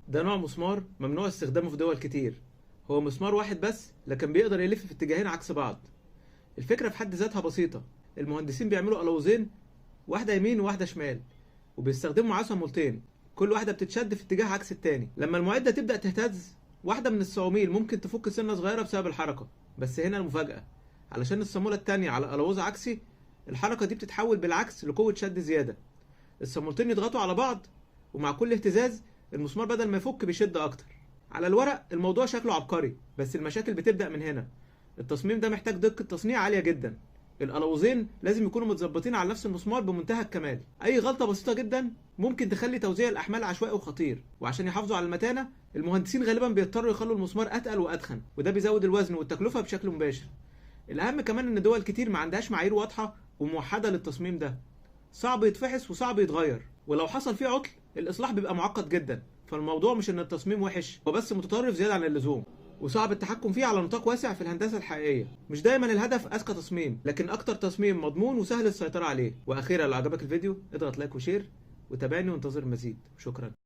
ده نوع مسمار ممنوع استخدامه في دول كتير. هو مسمار واحد بس، لكن بيقدر يلف في اتجاهين عكس بعض. الفكرة في حد ذاتها بسيطة. المهندسين بيعملوا قلاوزين، واحدة يمين وواحدة شمال، وبيستخدموا معاه صامولتين، كل واحدة بتتشد في اتجاه عكس التاني. لما المعدة تبدأ تهتز، واحدة من الصواميل ممكن تفك سنة صغيرة بسبب الحركة. بس هنا المفاجأة، علشان الصامولة التانية على قلاوز عكسي، الحركة دي بتتحول بالعكس لقوة شد زيادة. الصامولتين يضغطوا على بعض، ومع كل اهتزاز المسمار بدل ما يفك بيشد اكتر. على الورق الموضوع شكله عبقري، بس المشاكل بتبدأ من هنا. التصميم ده محتاج دقة تصنيع عالية جدا. القلاوزين لازم يكونوا متظبطين على نفس المسمار بمنتهى الكمال. اي غلطة بسيطة جدا ممكن تخلي توزيع الاحمال عشوائي وخطير. وعشان يحافظوا على المتانة، المهندسين غالبا بيضطروا يخلوا المسمار اتقل وادخن، وده بيزود الوزن والتكلفة بشكل مباشر. الاهم كمان ان دول كتير ما عندهاش معايير واضحة وموحدة للتصميم ده. صعب يتفحص وصعب يتغير، ولو حصل فيه عطل الاصلاح بيبقى معقد جدا. فالموضوع مش ان التصميم وحش، هو بس متطرف زيادة عن اللزوم، وصعب التحكم فيه على نطاق واسع في الهندسة الحقيقية. مش دايما الهدف اذكى تصميم، لكن اكتر تصميم مضمون وسهل السيطرة عليه. واخيرا لو عجبك الفيديو اضغط لايك وشير، وتابعني وانتظر المزيد. شكرا.